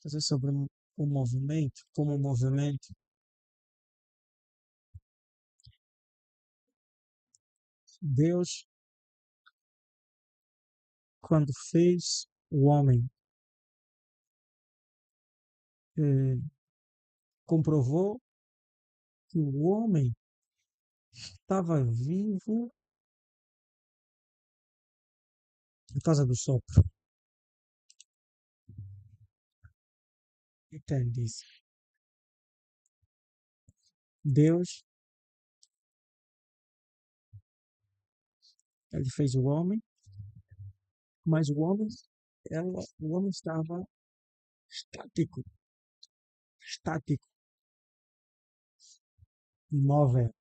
Fazer sobre o movimento, como o movimento. Deus, quando fez o homem, eh, comprovou que o homem estava vivo por causa do sopro. Entende isso? Deus, ele fez o homem, mas o homem estava estático, estático, imóvel.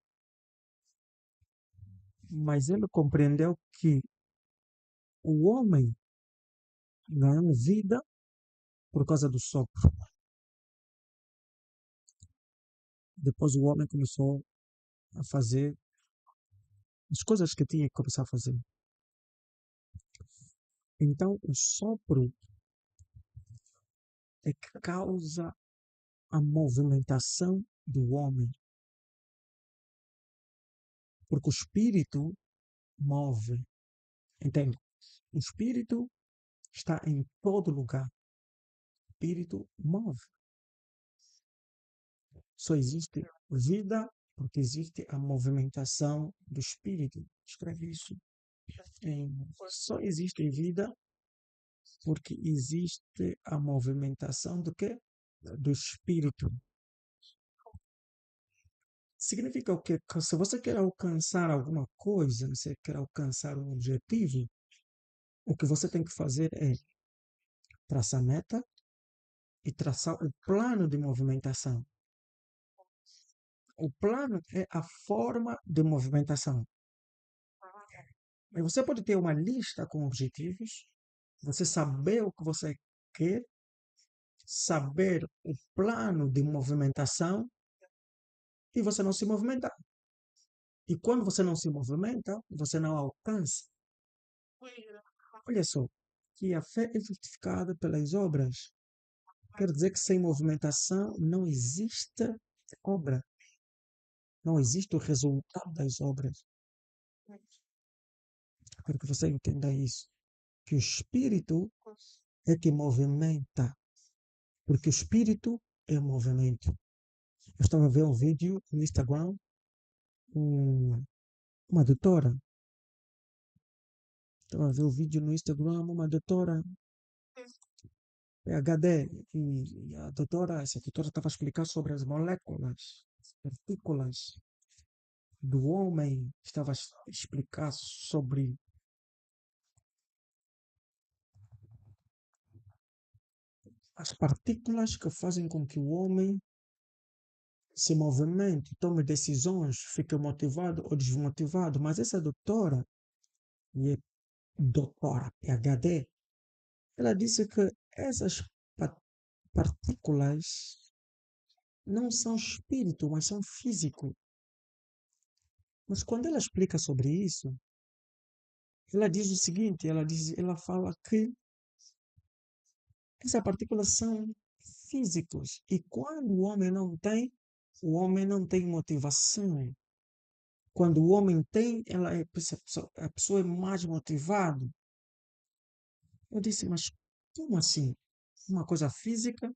Mas ele compreendeu que o homem ganhou vida por causa do sopro. Depois o homem começou a fazer as coisas que tinha que começar a fazer. Então, o sopro é que causa a movimentação do homem, porque o espírito move, entende? O espírito está em todo lugar. O espírito move. Só existe vida porque existe a movimentação do espírito. Escreve isso. Só existe vida porque existe a movimentação do quê? Do espírito. Significa o quê? Que se você quer alcançar alguma coisa, você quer alcançar um objetivo, o que você tem que fazer é traçar meta e traçar o plano de movimentação. O plano é a forma de movimentação. Mas você pode ter uma lista com objetivos, você saber o que você quer, saber o plano de movimentação e você não se movimentar. E quando você não se movimenta, você não alcança. Olha só, que a fé é justificada pelas obras. Quer dizer que sem movimentação não existe obra. Não existe o resultado das obras. Quero que você entenda isso. Que o espírito é que movimenta. Porque o espírito é movimento. Eu estava a ver um vídeo no Instagram, um, uma doutora. Estava a ver um vídeo no Instagram, uma doutora PhD. E essa doutora estava a explicar sobre as moléculas, as partículas do homem. Estava a explicar sobre as partículas que fazem com que o homem se movimente, tome decisões, fique motivado ou desmotivado. Mas essa doutora, e é doutora PhD, ela disse que essas partículas não são espírito, mas são físico. Mas quando ela explica sobre isso, ela diz o seguinte, ela fala que essas partículas são físicos e quando o homem não tem motivação. Quando o homem tem, a pessoa é mais motivada. Eu disse, mas como assim? Uma coisa física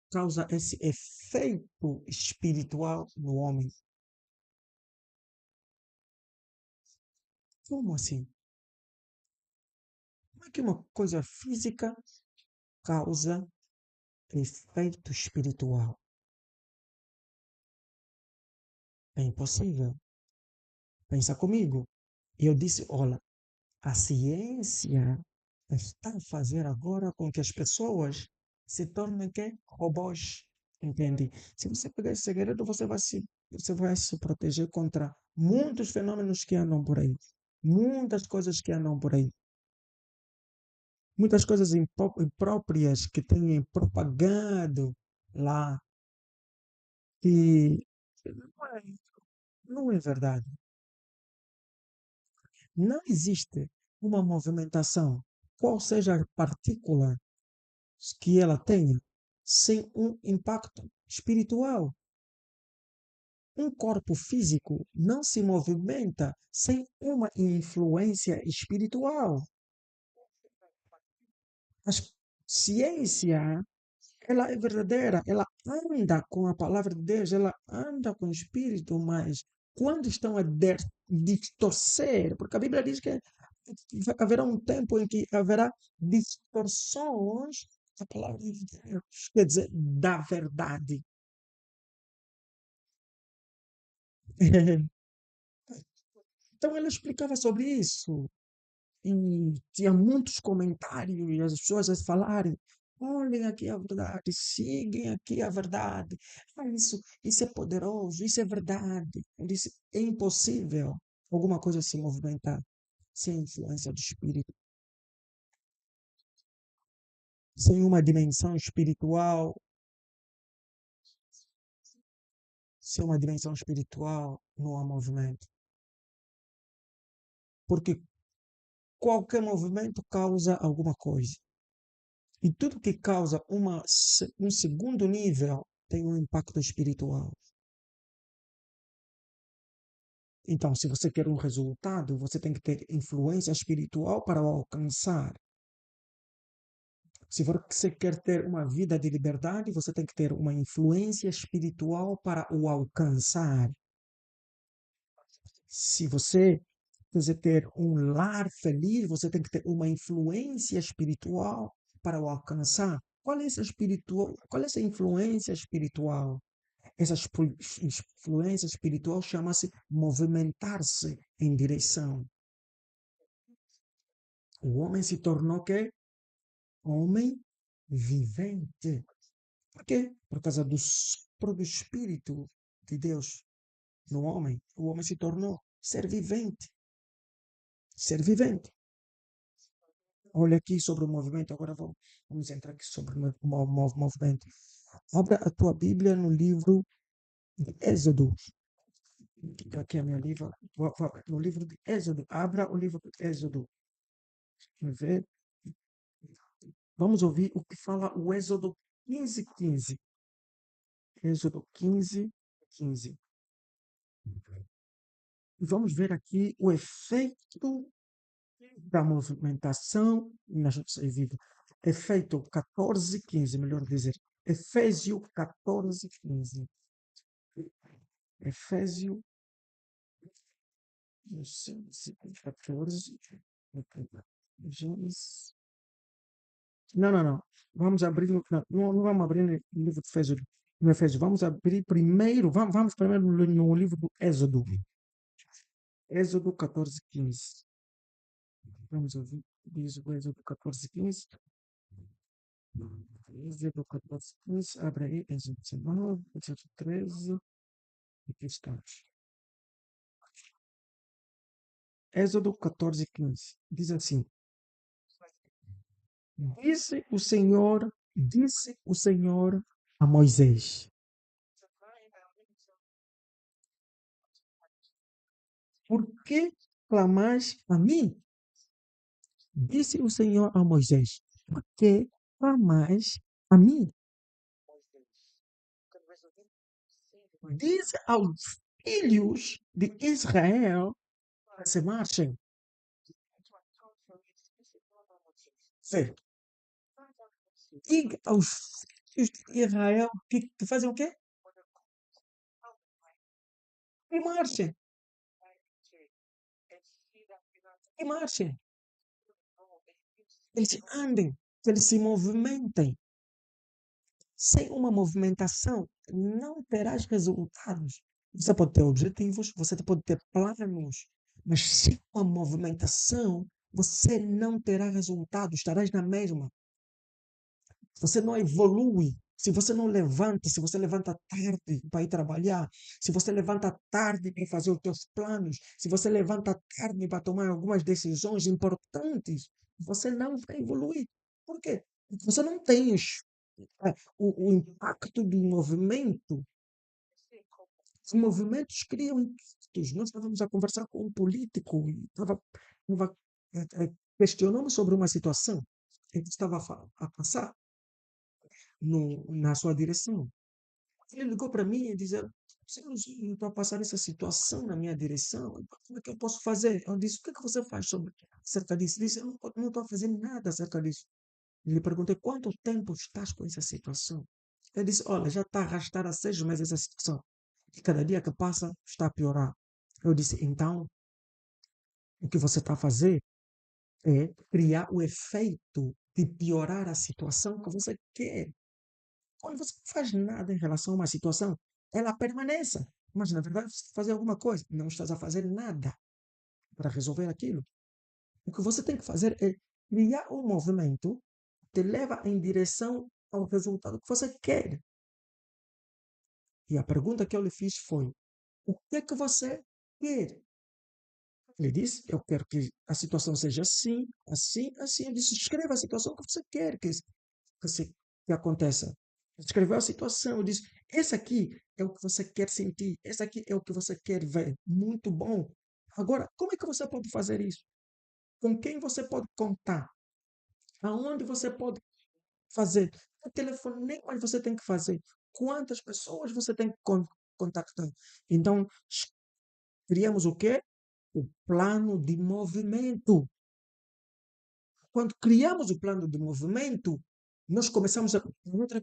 causa esse efeito espiritual no homem. Como assim? Como é que uma coisa física causa efeito espiritual? É impossível. Pensa comigo. E eu disse, olha, a ciência está a fazer agora com que as pessoas se tornem que? Robôs. Entende? Se você pegar esse segredo, você vai se proteger contra muitos fenômenos que andam por aí. Muitas coisas que andam por aí. Muitas coisas impróprias que têm propagado lá. E não é verdade. Não existe uma movimentação, qual seja a partícula que ela tenha. sem um impacto espiritual. Um corpo físico não se movimenta sem uma influência espiritual. A ciência, ela é verdadeira, ela anda com a palavra de Deus, ela anda com o Espírito, mas quando estão a distorcer, porque a Bíblia diz que haverá um tempo em que haverá distorções da palavra de Deus, quer dizer, da verdade. Então ela explicava sobre isso. E tinha muitos comentários, e as pessoas a falarem, olhem aqui a verdade, sigam aqui a verdade. Ah, isso é poderoso, isso é verdade. Eu disse, é impossível alguma coisa se movimentar sem a influência do Espírito, sem uma dimensão espiritual, sem uma dimensão espiritual, não há movimento. Porque qualquer movimento causa alguma coisa. E tudo que causa um segundo nível tem um impacto espiritual. Então, se você quer um resultado, você tem que ter influência espiritual para o alcançar. Se você quer ter uma vida de liberdade, você tem que ter uma influência espiritual para o alcançar. Se você quiser ter um lar feliz, você tem que ter uma influência espiritual para o alcançar. Qual é essa influência espiritual? Essa influência espiritual chama-se movimentar-se em direção. O homem se tornou que homem vivente. Por quê? Por causa do sopro do Espírito de Deus no homem. O homem se tornou ser vivente. Ser vivente. Olha aqui sobre o movimento. Agora vamos entrar aqui sobre o movimento. Abra a tua Bíblia no livro de Êxodo. Aqui é a minha livro. No livro de Êxodo. Abra o livro de Êxodo. Vamos ver. Vamos ouvir o que fala o Êxodo 15:15. Êxodo 15:15. E vamos ver aqui o efeito da movimentação nas nossas vidas. Efeito 14:15, melhor dizer. Efésio 14:15. Efésio 14. Não, não, não. Vamos abrir, não vamos abrir no livro de Efésio, no Efésio. Vamos abrir primeiro, vamos primeiro no livro do Êxodo. Êxodo 14:15. Vamos ouvir, diz o Êxodo 14:15. Êxodo 14:15. Abre aí, Êxodo 19, Êxodo 13. Aqui estamos. Êxodo 14:15. Diz assim: disse o Senhor a Moisés: por que clamais a mim? Disse o Senhor a Moisés: por que clamais a mim? Diz aos filhos de Israel que se marchem. Sim. Diga aos filhos de Israel que fazem o quê? Que marchem. Que marchem. Eles andem, que eles se movimentem. Sem uma movimentação, não terás resultados. Você pode ter objetivos, você pode ter planos, mas sem uma movimentação, você não terá resultados, estarás na mesma. Você não evolui. Se você não levanta, se você levanta tarde para ir trabalhar, se você levanta tarde para fazer os seus planos, se você levanta tarde para tomar algumas decisões importantes, você não vai evoluir. Por quê? Porque você não tem o impacto do movimento. Os movimentos criam impactos. Nós estávamos a conversar com um político e estava questionando sobre uma situação que estava a passar. na sua direção. Ele ligou para mim e disse: "Se eu não estou a passar essa situação na minha direção, então como é que eu posso fazer?" Eu disse: "O que é que você faz acerca disso?" Ele disse: "Eu não estou a fazer nada acerca disso." Lhe perguntei: "Quanto tempo estás com essa situação?" Ele disse: "Olha, já está a arrastar há 6 meses essa situação. E cada dia que passa está a piorar." Eu disse: "Então, o que você está a fazer é criar o efeito de piorar a situação que você quer. Quando você não faz nada em relação a uma situação, ela permaneça. Mas, na verdade, você está a fazer alguma coisa. Não estás a fazer nada para resolver aquilo. O que você tem que fazer é criar um movimento que te leva em direção ao resultado que você quer." E a pergunta que eu lhe fiz foi: o que é que você quer? Ele disse: "Eu quero que a situação seja assim, assim, assim." Eu disse: "Escreva a situação que você quer que aconteça." Escreveu a situação. Eu disse: "Esse aqui é o que você quer sentir. Esse aqui é o que você quer ver. Muito bom. Agora, como é que você pode fazer isso? Com quem você pode contar? Aonde você pode fazer? Que telefonema você tem que fazer? Quantas pessoas você tem que contactar?" Então, criamos o quê? O plano de movimento. Quando criamos o plano de movimento, nós começamos a. Outra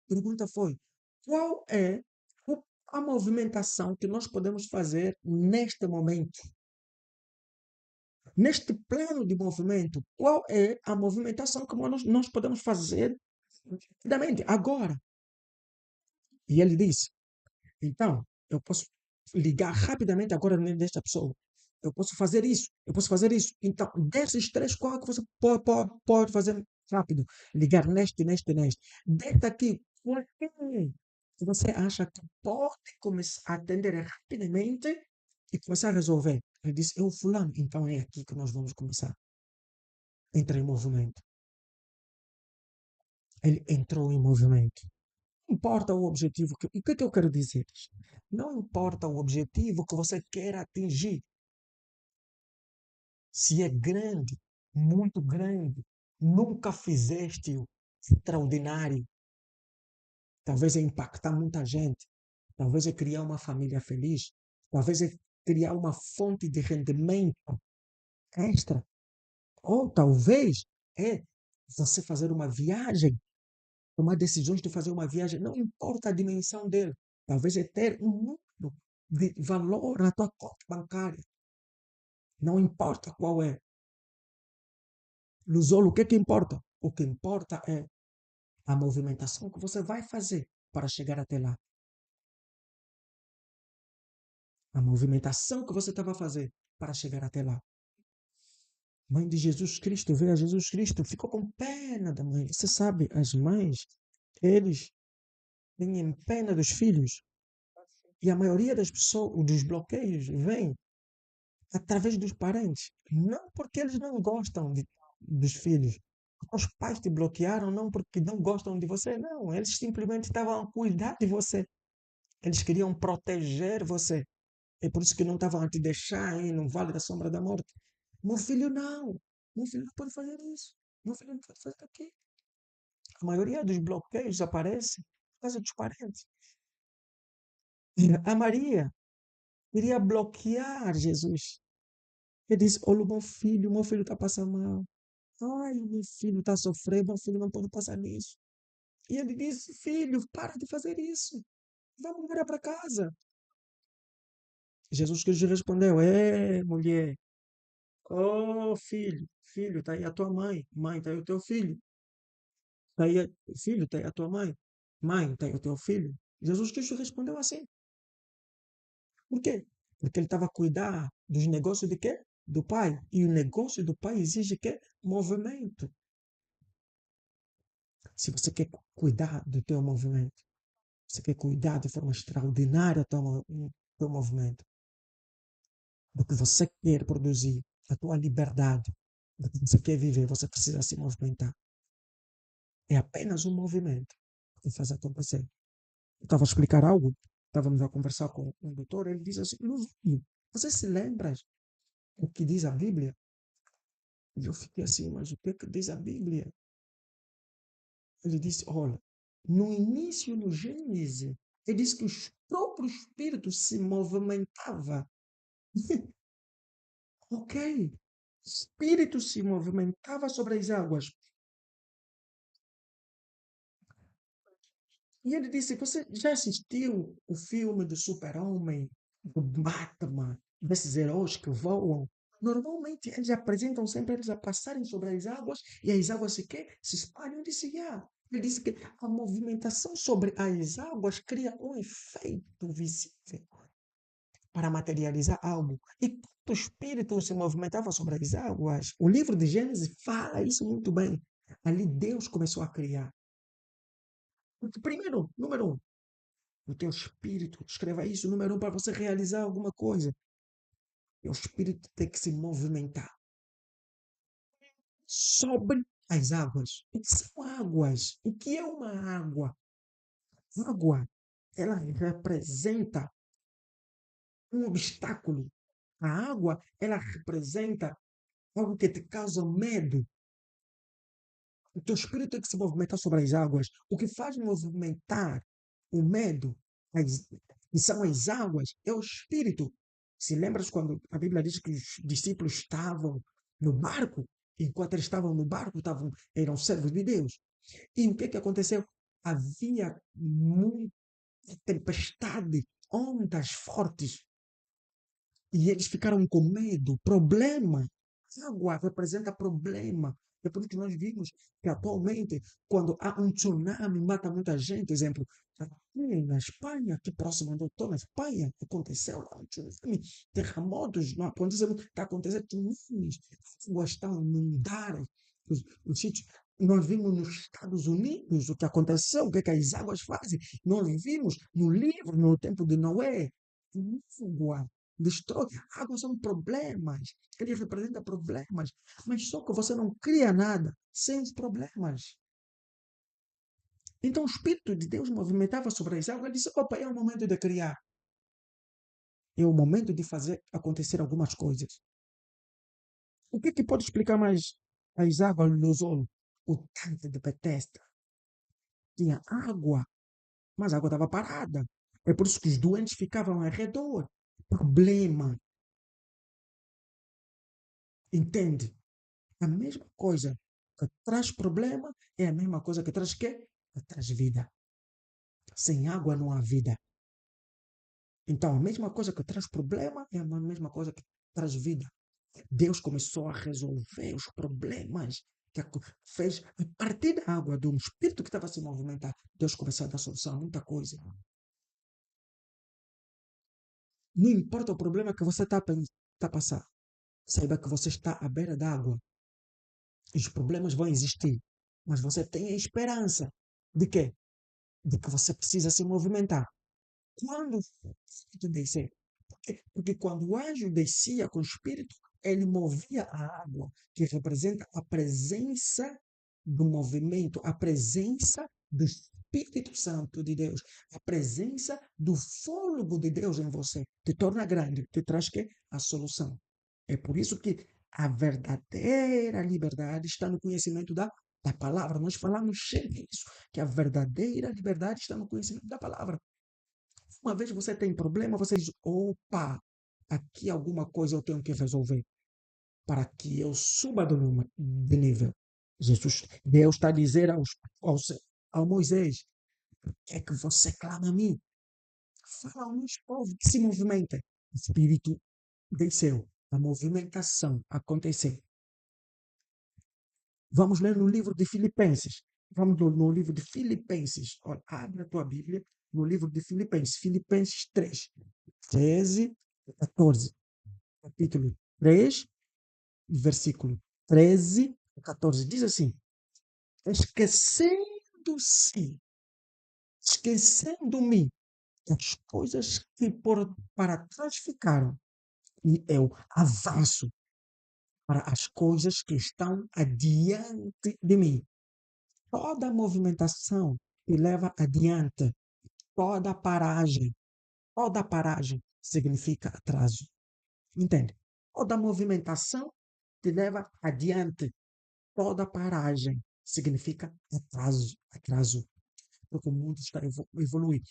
pergunta foi: qual é a movimentação que nós podemos fazer neste momento? Neste plano de movimento, qual é a movimentação que nós podemos fazer rapidamente, agora? E ele disse: "Então, eu posso ligar rapidamente agora nesta pessoa. Eu posso fazer isso, eu posso fazer isso. Então, desses três, qual é que você pode fazer rápido? Ligar neste, neste, neste. Deste aqui, qual é que você acha que pode começar a atender rapidamente e começar a resolver?" Ele disse: "É o fulano." Então é aqui que nós vamos começar. Entra em movimento. Ele entrou em movimento. Não importa o objetivo. O que é que eu quero dizer? Não importa o objetivo que você quer atingir. Se é grande, muito grande, nunca fizeste o extraordinário. Talvez é impactar muita gente. Talvez é criar uma família feliz. Talvez é criar uma fonte de rendimento extra. Ou talvez é você fazer uma viagem, tomar decisões de fazer uma viagem. Não importa a dimensão dele. Talvez é ter um mundo de valor na tua conta bancária. Não importa qual é. Luzolo, o que é que importa? O que importa é a movimentação que você vai fazer para chegar até lá. A movimentação que você estava a fazer para chegar até lá. Mãe de Jesus Cristo, veio a Jesus Cristo, ficou com pena da mãe. Você sabe, as mães, eles têm pena dos filhos. E a maioria das pessoas, dos bloqueios, vem através dos parentes. Não porque eles não gostam dos filhos. Os pais te bloquearam não porque não gostam de você, não. Eles simplesmente estavam a cuidar de você. Eles queriam proteger você. É por isso que não estavam a te deixar aí no vale da sombra da morte. Meu filho não. Meu filho não pode fazer isso. Meu filho não pode fazer aquilo. A maioria dos bloqueios aparece por causa dos parentes. A Maria queria bloquear Jesus. Ele disse: "Olha, o meu filho está passando mal. Ai, o meu filho está sofrendo, meu filho não pode passar nisso." E ele disse: "Filho, para de fazer isso. Vamos embora para casa." Jesus Cristo respondeu: "É, mulher. Oh, filho, filho, está aí a tua mãe. Mãe, está aí o teu filho. Tá aí, filho, está aí a tua mãe. Mãe, está aí o teu filho." Jesus Cristo respondeu assim. Por quê? Porque ele estava a cuidar dos negócios de quê? Do pai. E o negócio do pai exige quê? Movimento. Se você quer cuidar do teu movimento, você quer cuidar de forma extraordinária do teu movimento, do que você quer produzir, a tua liberdade, do que você quer viver, você precisa se movimentar. É apenas um movimento que faz acontecer. Eu estava a explicar algo, estávamos a conversar com um doutor, ele diz assim: "Luzinho, você se lembra o que diz a Bíblia?" E eu fiquei assim: "Mas o que é que diz a Bíblia?" Ele disse: "Olha, No início, no Gênesis, ele diz que o próprio Espírito se movimentava. Ok. O Espírito se movimentava sobre as águas. E ele disse: Você já assistiu o filme do Super-Homem, do Batman, desses heróis que voam? Normalmente eles apresentam sempre eles a passarem sobre as águas e as águas se, quê? Se espalham. Eu disse: yeah. Ele disse que a movimentação sobre as águas cria um efeito visível para materializar algo. E quando o Espírito se movimentava sobre as águas, o livro de Gênesis fala isso muito bem. Ali Deus começou a criar. Porque primeiro, número um, o teu espírito, escreva isso, número um, para você realizar alguma coisa. O espírito tem que se movimentar sobre as águas. O que são águas? O que é uma água? Água, ela representa um obstáculo. A água, ela representa algo que te causa medo. O teu espírito tem que se movimentar sobre as águas. O que faz movimentar o medo, as, que são as águas, é o espírito. Se lembras quando a Bíblia diz que os discípulos estavam no barco? Enquanto eles estavam no barco, eram servos de Deus. E o que que aconteceu? Havia muita tempestade, ondas fortes. E eles ficaram com medo, problema. Água representa problema. É por isso que nós vimos que atualmente, quando há um tsunami, mata muita gente. Exemplo, aqui na Espanha, aqui próximo onde eu estou, na Espanha, aconteceu lá um tsunami, terremotos, não aconteceu, está acontecendo tsunamis, as águas estão a inundar os sítios. Nós vimos nos Estados Unidos o que aconteceu, o que, é que as águas fazem. Nós vimos no livro, no tempo de Noé, água destrói. Água são problemas. Ele representa problemas. Mas só que você não cria nada sem os problemas. Então o Espírito de Deus movimentava sobre as águas e disse: opa, é o momento de criar. É o momento de fazer acontecer algumas coisas. O que, que pode explicar mais as águas do Zolo? O tanque de Bethesda. Tinha água, mas a água estava parada. É por isso que os doentes ficavam ao redor. Problema. Entende? A mesma coisa que traz problema é a mesma coisa que traz quê? Que traz vida. Sem água não há vida. Então, a mesma coisa que traz problema é a mesma coisa que traz vida. Deus começou a resolver os problemas que fez a partir da água, de um espírito que estava a se movimentar. Deus começou a dar solução a muita coisa. Não importa o problema que você está a passar. Saiba que você está à beira d'água. Os problemas vão existir. Mas você tem a esperança de quê? De que você precisa se movimentar. Quando o Espírito descer, porque quando o anjo descia com o Espírito, ele movia a água, que representa a presença do movimento, a presença do Espírito Santo de Deus, a presença do fôlego de Deus em você. Te torna grande, te traz que a solução. É por isso que a verdadeira liberdade está no conhecimento da palavra. Nós falamos sempre isso, que a verdadeira liberdade está no conhecimento da palavra. Uma vez você tem problema, você diz: opa, aqui alguma coisa eu tenho que resolver para que eu suba de nível. Deus está a dizer ao Moisés: é que você clama a mim. Fala aos povos que se movimentem. O Espírito desceu. A movimentação aconteceu. Vamos ler no livro de Filipenses. Vamos no livro de Filipenses. Olha, abre a tua Bíblia no livro de Filipenses. Filipenses 3, 13 e 14. Capítulo 3, versículo 13 a 14. Diz assim: esquecendo-se, esquecendo-me das coisas que para trás ficaram, e eu avanço para as coisas que estão adiante de mim. Toda movimentação que leva adiante, toda paragem significa atraso. Entende? Toda movimentação te leva adiante. Toda paragem significa atraso, atraso. porque o mundo está a evoluir.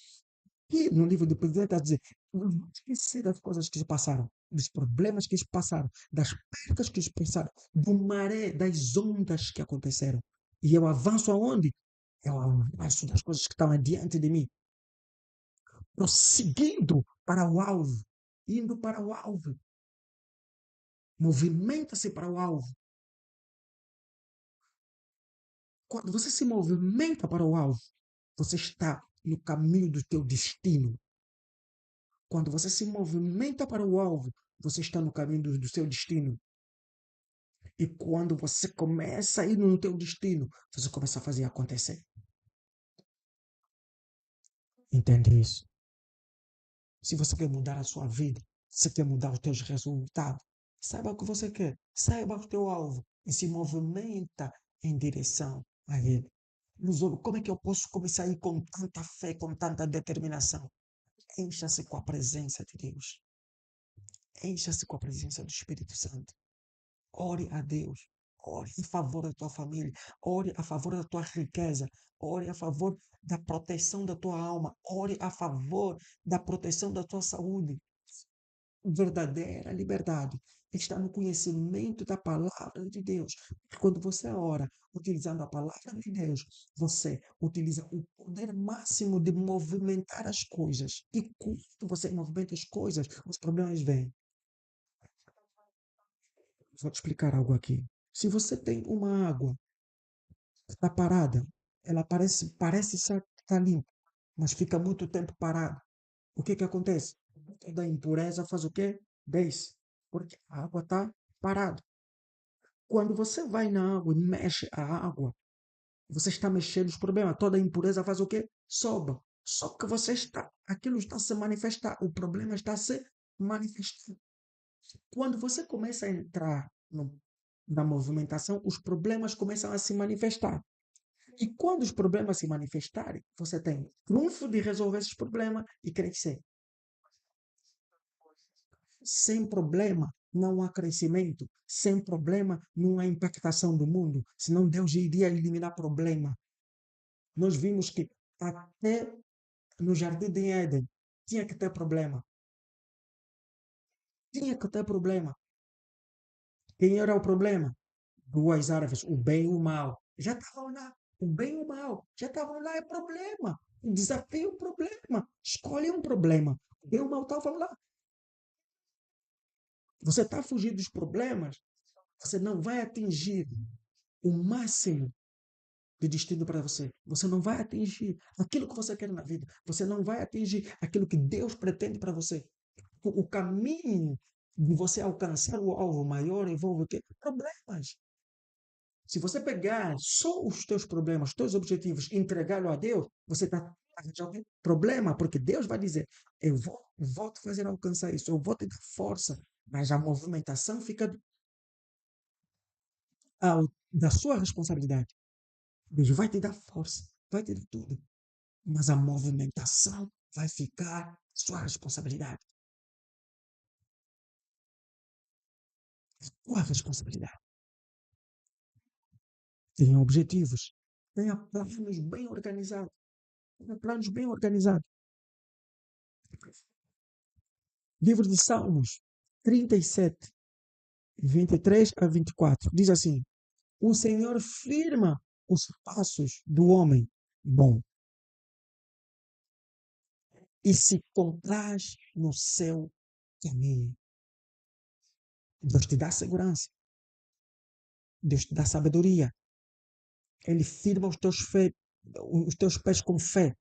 E no livro de Presidente está a dizer, não vamos esquecer das coisas que se passaram, dos problemas que se passaram, das percas que se passaram, do maré, das ondas que aconteceram. E eu avanço aonde? Eu avanço das coisas que estão adiante de mim, prosseguindo para o alvo, indo para o alvo. Movimenta-se para o alvo. Quando você se movimenta para o alvo, você está no caminho do teu destino. Quando você se movimenta para o alvo, você está no caminho do seu destino. E quando você começa a ir no teu destino, você começa a fazer acontecer. Entende isso? Se você quer mudar a sua vida, se quer mudar os teus resultados, saiba o que você quer, saiba o teu alvo e se movimenta em direção a ele. Como é que eu posso começar a ir com tanta fé, com tanta determinação? Encha-se com a presença de Deus. Encha-se com a presença do Espírito Santo. Ore a Deus. Ore em favor da tua família. Ore a favor da tua riqueza. Ore a favor da proteção da tua alma. Ore a favor da proteção da tua saúde. Verdadeira liberdade está no conhecimento da palavra de Deus. Quando você ora utilizando a palavra de Deus, você utiliza o poder máximo de movimentar as coisas. E quando você movimenta as coisas, os problemas vêm. Vou te explicar algo aqui. Se você tem uma água que está parada, ela parece estar limpa, mas fica muito tempo parada. O que que acontece? Toda a impureza faz o quê? Desce, porque a água está parada. Quando você vai na água e mexe a água, você está mexendo os problemas. Toda a impureza faz o quê? Sobe. Só que aquilo está a se manifestar. O problema está a se manifestar. Quando você começa a entrar na movimentação, os problemas começam a se manifestar. E quando os problemas se manifestarem, você tem trunfo de resolver esses problemas e crescer. Sem problema não há crescimento. Sem problema não há impactação do mundo. Senão Deus iria eliminar problema. Nós vimos que até no Jardim de Éden tinha que ter problema. Tinha que ter problema. Quem era o problema? Duas árvores, o bem e o mal. Já estavam lá. O bem e o mal. Já estavam lá, é problema. O desafio é um problema. Escolhe um problema. O bem e o mal estavam lá. Você está fugindo dos problemas, você não vai atingir o máximo de destino para você. Você não vai atingir aquilo que você quer na vida. Você não vai atingir aquilo que Deus pretende para você. O caminho de você alcançar o alvo maior envolve o quê? Problemas. Se você pegar só os teus problemas, os teus objetivos e entregá-lo a Deus, você está arranjando problema, porque Deus vai dizer: vou te fazer alcançar isso, eu vou te dar força, mas a movimentação fica da sua responsabilidade. Deus vai te dar força, vai te dar tudo, mas a movimentação vai ficar sua responsabilidade. Sua responsabilidade. Tenha objetivos, tenha planos bem organizados. Tenha planos bem organizados. Livro de Salmos 37, 23 a 24. Diz assim: o Senhor firma os passos do homem bom e se compraz no seu caminho. Deus te dá segurança. Deus te dá sabedoria. Ele firma os teus pés com fé.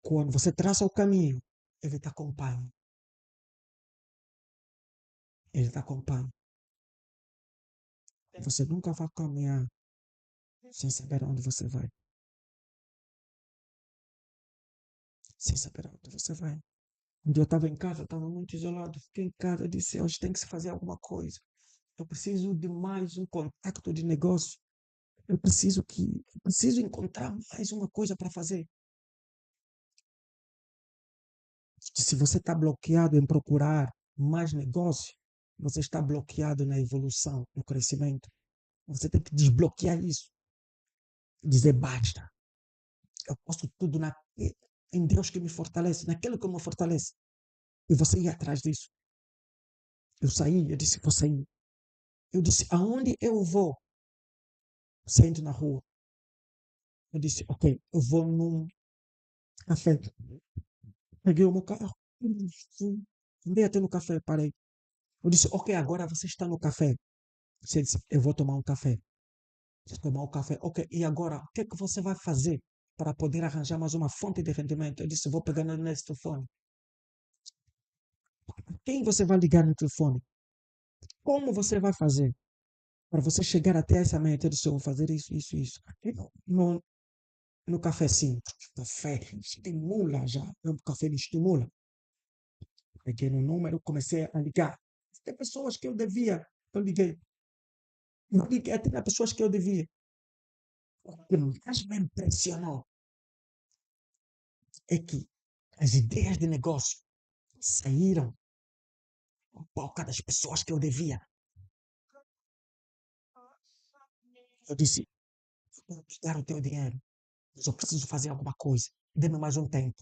Quando você traça o caminho, ele te acompanha. Ele te acompanha. Você nunca vai caminhar sem saber onde você vai. Sem saber onde você vai. Um dia eu estava em casa, estava muito isolado. Fiquei em casa, eu disse: hoje tem que se fazer alguma coisa. Eu preciso de mais um contato de negócio. Eu preciso encontrar mais uma coisa para fazer. Se você está bloqueado em procurar mais negócio, você está bloqueado na evolução, no crescimento. Você tem que desbloquear isso. Dizer basta. Eu posso tudo em Deus que me fortalece, naquele que me fortalece. E você ia atrás disso. Eu saí, eu disse, vou sair. Eu disse, aonde eu vou? Saindo na rua. Eu disse, ok, eu vou num café. Peguei o meu carro, fui, andei até no café, parei. Eu disse, ok, agora você está no café. Você disse, eu vou tomar um café. Vou tomar um café. Ok, e agora, o que é que você vai fazer para poder arranjar mais uma fonte de rendimento? Eu disse, vou pegar nesse telefone. Quem você vai ligar no telefone? Como você vai fazer para você chegar até essa meta? Eu disse, eu vou fazer isso, isso, isso. E no café, sim. Café estimula já. O café me estimula. Peguei no número, comecei a ligar. Tem pessoas que eu devia. Eu liguei. Eu liguei até para pessoas que eu devia. O que mais me impressionou é que as ideias de negócio saíram da boca das pessoas que eu devia. Eu disse, vou pegar o teu dinheiro, mas eu preciso fazer alguma coisa. Dê-me mais um tempo.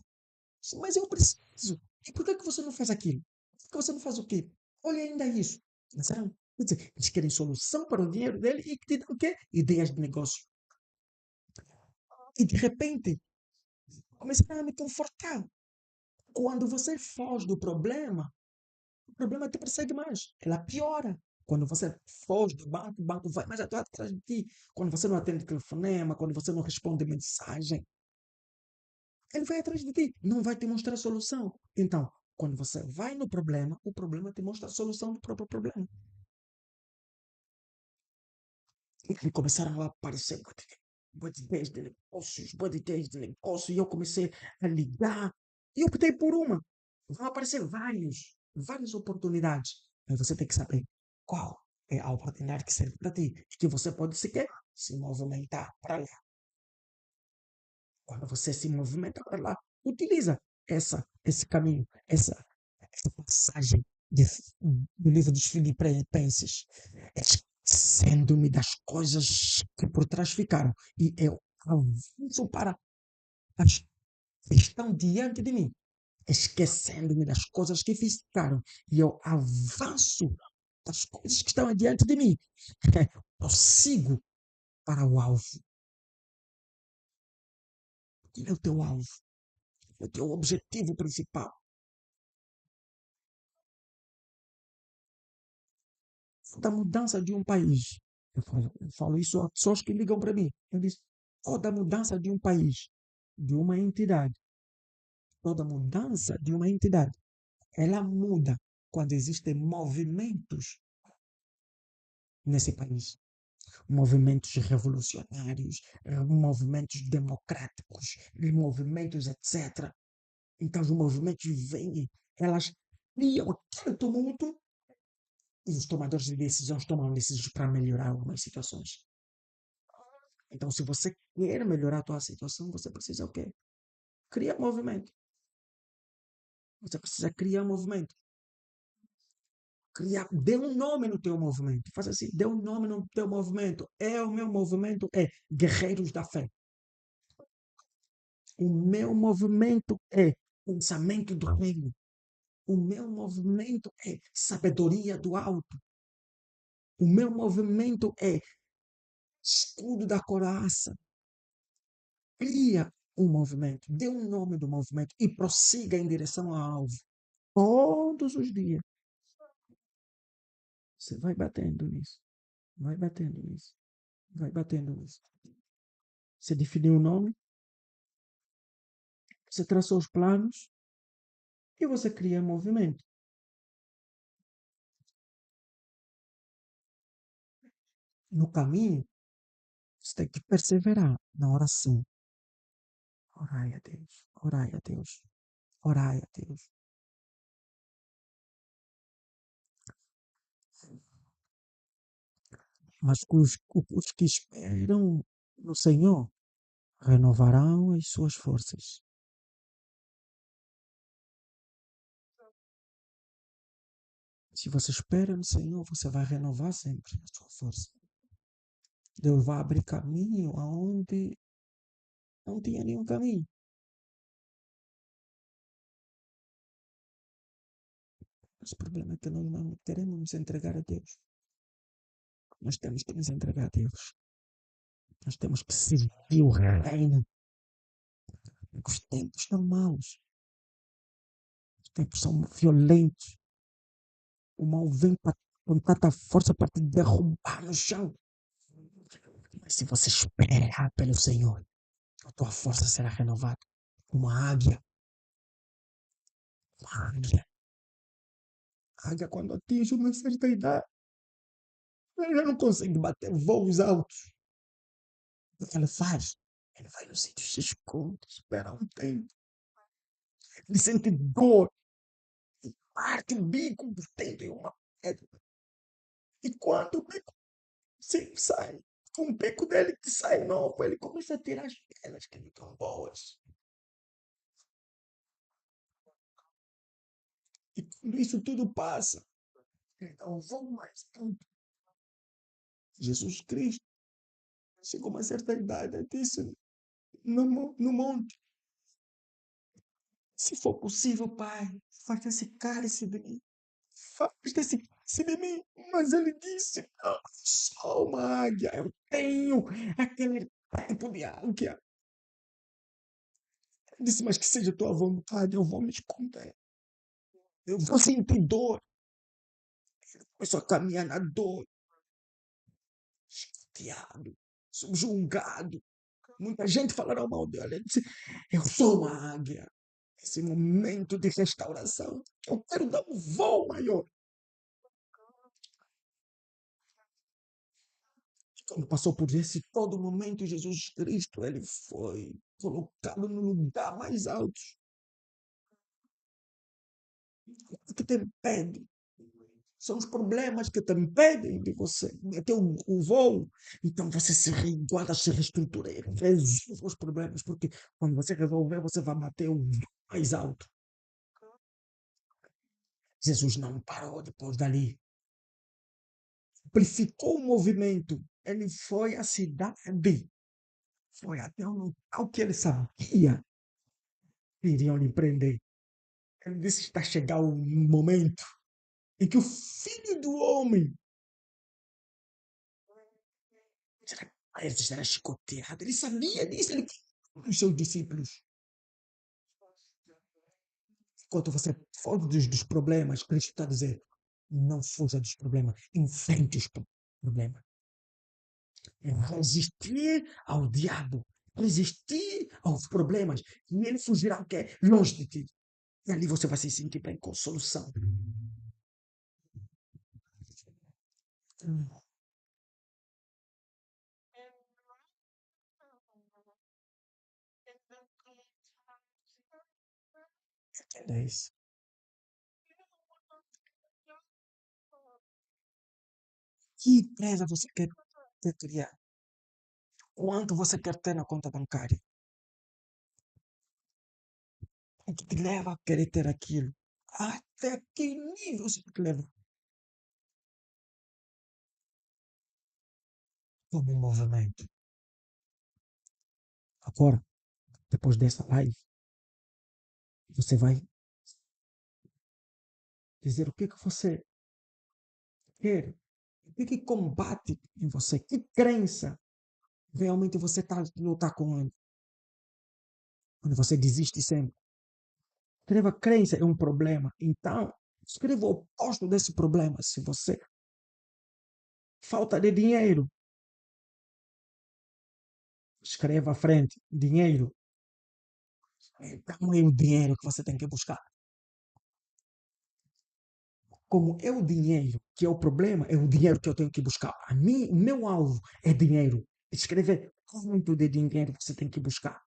Disse, mas eu preciso. E por que você não faz aquilo? Por que você não faz o quê? Olha ainda isso. Pensaram? Quer dizer, eles querem solução para o dinheiro dele e que te dão o quê? Ideias de negócio. E de repente, começaram a me confortar. Quando você foge do problema, o problema te persegue mais. Ela piora. Quando você foge do banco, o banco vai mais atrás de ti. Quando você não atende telefonema, quando você não responde mensagem, ele vai atrás de ti. Não vai te mostrar a solução. Então, quando você vai no problema, o problema te mostra a solução do próprio problema. E começaram a aparecer ideias de negócios, ideias de negócio, e eu comecei a ligar, e optei por uma. Vão aparecer várias oportunidades. Mas você tem que saber qual é a oportunidade que serve para ti, e que você pode sequer se movimentar para lá. Quando você se movimenta para lá, utiliza esse caminho, essa passagem do livro dos Filipenses, esquecendo-me das coisas que por trás ficaram, e eu avanço para as que estão diante de mim, esquecendo-me das coisas que ficaram, e eu avanço das coisas que estão diante de mim. Eu sigo para o alvo. Qual é o teu alvo? O teu objetivo principal? Da mudança de um país. Eu falo isso a pessoas que ligam para mim. Eu disse, toda mudança de um país, de uma entidade, toda mudança de uma entidade, ela muda quando existem movimentos nesse país. Movimentos revolucionários, movimentos democráticos, movimentos etc. Então os movimentos vêm, elas criam aquele tumulto e os tomadores de decisões tomam decisões para melhorar algumas situações. Então, se você quer melhorar a tua situação, você precisa o quê? Criar movimento. Você precisa criar movimento. Dê um nome no teu movimento. Faz assim, dê um nome no teu movimento. O meu movimento é Guerreiros da Fé. O meu movimento é pensamento do reino. O meu movimento é sabedoria do alto. O meu movimento é escudo da coraça. Cria um movimento, dê um nome do movimento e prossiga em direção ao alvo. Todos os dias. Você vai batendo nisso. Vai batendo nisso. Vai batendo nisso. Você definiu o nome, você traçou os planos e você cria movimento. No caminho, você tem que perseverar na oração. Orai a Deus, orai a Deus, orai a Deus. Mas os que esperam no Senhor renovarão as suas forças. Se você espera no Senhor, você vai renovar sempre a sua força. Deus vai abrir caminho aonde Não tinha nenhum caminho. Mas o problema é que nós não queremos nos entregar a Deus. Nós temos que nos entregar a Deus. Nós temos que servir o reino. Os tempos estão maus. Os tempos são violentos. O mal vem com tanta força para te derrubar no chão. Mas se você esperar pelo Senhor, a tua força será renovada. Uma águia. Uma águia. A águia, quando atinge uma certa idade, ela já não consegue bater voos altos. O que ela faz? Ele vai no sítio, se esconde, espera um tempo. Ele sente dor, parte o bico, tem uma pedra. E quando o bico sempre sai, com o bico dele que sai novo, ele começa a tirar as pedras que não estão boas. E quando isso tudo passa, ele dá um voo mais alto. Jesus Cristo chegou a uma certa idade e disse no monte: se for possível, Pai, faz esse cálice de mim. Faz desse cálice de mim. Mas ele disse: não, só uma águia. Eu tenho aquele tipo de águia. Ele disse: mas que seja tua vontade, eu vou me esconder. Eu vou sentir dor. Começou a caminhar na dor, chateado, subjugado. Muita gente falará mal dele. Ele disse: eu sou uma águia. Esse momento de restauração, eu quero dar um voo maior. Quando passou por esse todo momento, Jesus Cristo, ele foi colocado no lugar mais alto. O que te impede? São os problemas que te impedem de você meter o voo. Então você se guarda, se reestrutura e resolve os problemas, porque quando você resolver, você vai bater o mais alto. Jesus não parou depois dali. Amplificou o movimento. Ele foi à cidade. Foi até um local que ele sabia que iriam lhe prender. Ele disse: está chegando um momento em que o filho do homem será chicoteado. Ele sabia disso. Ele os seus discípulos. Enquanto você foge dos problemas, Cristo está dizendo: não fuja dos problemas, enfrente os problemas. Resistir ao diabo, resistir aos problemas, e ele fugirá o quê? Longe de ti. E ali você vai se sentir bem com solução. É isso. Que empresa você quer criar? Quanto você quer ter na conta bancária? O que te leva a querer ter aquilo? Até que nível você te leva? Como um movimento. Agora, depois dessa live, você vai dizer o que que você quer, o que que combate em você, que crença realmente você está a lutar com ele. Quando você desiste sempre. Escreva crença é um problema. Então, escreva o oposto desse problema. Se você falta de dinheiro, escreva à frente, dinheiro. Então é o dinheiro que você tem que buscar. Como é o dinheiro que é o problema, é o dinheiro que eu tenho que buscar. A mim, o meu alvo é dinheiro. Escrever quanto de dinheiro você tem que buscar.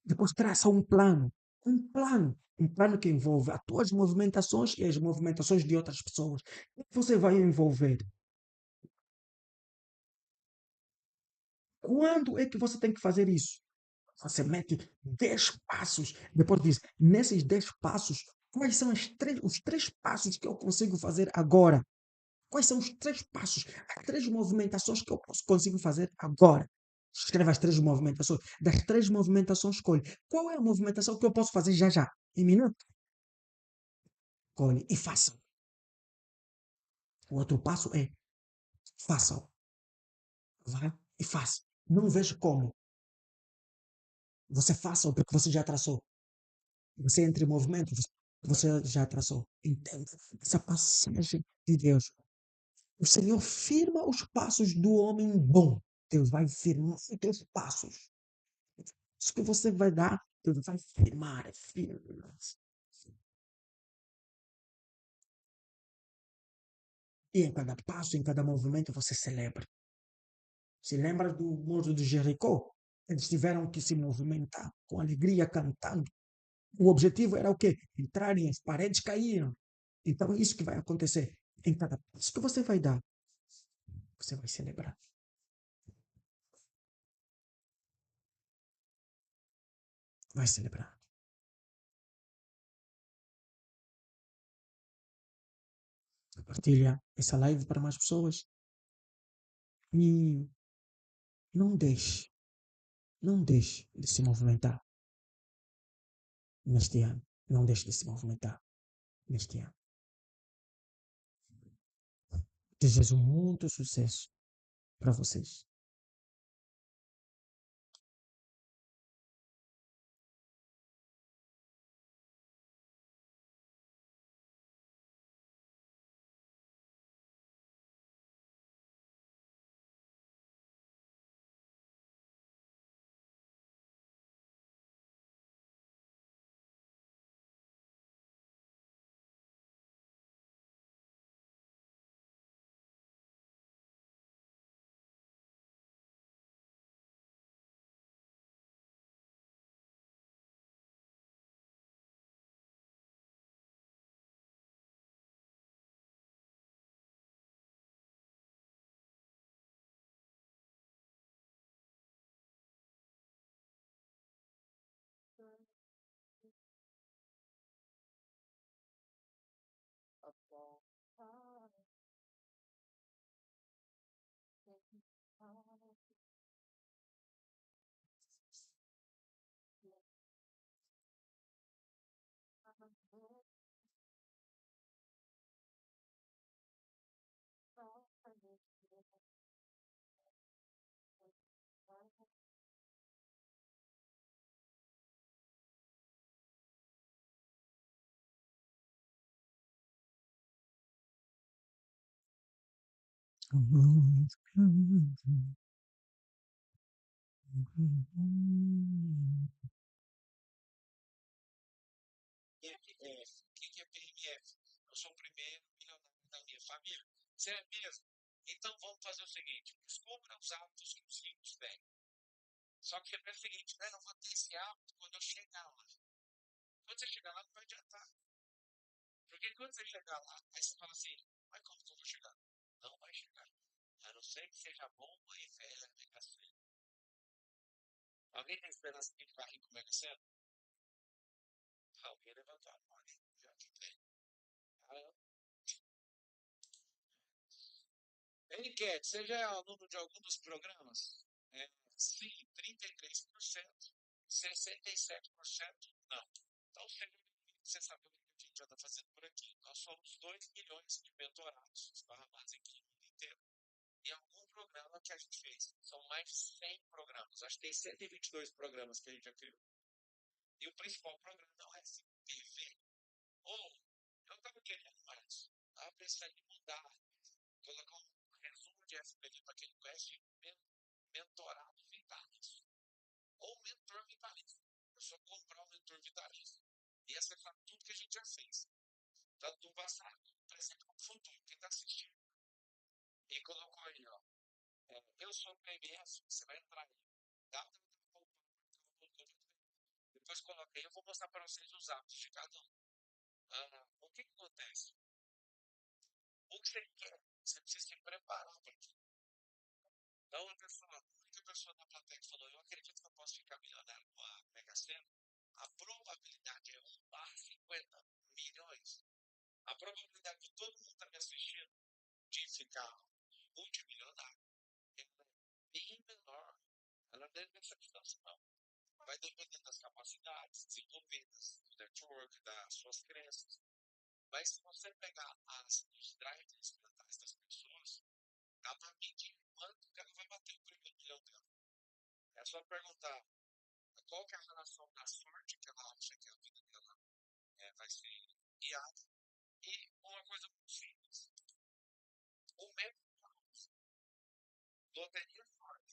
Depois traça um plano. Um plano. Um plano que envolve as tuas movimentações e as movimentações de outras pessoas. O que você vai envolver? Quando é que você tem que fazer isso? Você mete 10 passos. Depois diz, nesses 10 passos, quais são os três passos que eu consigo fazer agora? Quais são os três passos, as três movimentações que eu consigo fazer agora? Escreve as três movimentações. Das três movimentações, escolhe. Qual é a movimentação que eu posso fazer já já? Em minuto? Escolhe e faça. O outro passo é faça. Vá e faça. Não veja como. Você faça porque você já traçou. Você entra em movimento, você já traçou. Entende? Essa passagem de Deus. O Senhor firma os passos do homem bom. Deus vai firmar os teus passos. Isso que você vai dar, Deus vai firmar. É firme. E em cada passo, em cada movimento, você celebra. Se lembra do Muro de Jericó? Eles tiveram que se movimentar com alegria, cantando. O objetivo era o quê? Entrarem, as paredes caíram. Então, é isso que vai acontecer. Em cada passo que você vai dar, você vai celebrar. Vai celebrar. Compartilha essa live para mais pessoas. E não deixe, não deixe de se movimentar neste ano. Não deixe de se movimentar neste ano. Desejo muito sucesso para vocês. PMF. O que é PMF? Eu sou o primeiro milionário da minha família. Você é mesmo? Então vamos fazer o seguinte: descubra os hábitos que os ricos têm. Só que é o seguinte, né? Eu vou ter esse hábito quando eu chegar lá. Quando você chegar lá, não vai adiantar. Porque quando você chegar lá, aí você fala assim: mas como que eu vou chegar? Não vai chegar. A não ser que seja bomba e velha Mega Sena. Alguém tem esperança de ficar rico Mega Sena? Alguém levantou a mão. Já que tem. Enquete, você já é aluno de algum dos programas? Sim, 33%. 67% não. Então, você sabe o que a gente anda fazendo por aqui. Nós somos 2 milhões de mentorados esparramados aqui no mundo inteiro. E algum programa que a gente fez. São mais de 100 programas. Acho que tem 122 programas que a gente já criou. E o principal programa não é TV. Ou, eu estava querendo mais. Estava pensando em mudar, colocar um resumo de FPV para quem não conhece, mentorado vitalício. Ou mentor vitalício. Eu só comprar um mentor vitalício e acessar tudo que a gente já fez. Tanto no passado, presente como futuro. Quem está assistindo e colocou aí, ó. Eu sou o PMS, você vai entrar aí. Depois coloquei, eu vou mostrar para vocês os hábitos de cada um. O que acontece? O que você quer, você precisa se preparar para aquilo. Então, a única pessoa na plateia que falou, eu acredito que eu posso ficar milionário com a Mega Sena, a probabilidade é 1/50 milhões. A probabilidade de todo mundo estar me assistindo de ficar multimilionário é bem menor. nessa distância, não. Vai depender das capacidades desenvolvidas, do network, das suas crenças. Mas se você pegar os drivers mentais das pessoas, dá para medir quanto que ela vai bater o primeiro milhão dela. É só perguntar qual que é a relação da sorte que ela acha que a vida dela vai ser guiada. E uma coisa muito simples. O mesmo loteria sorte.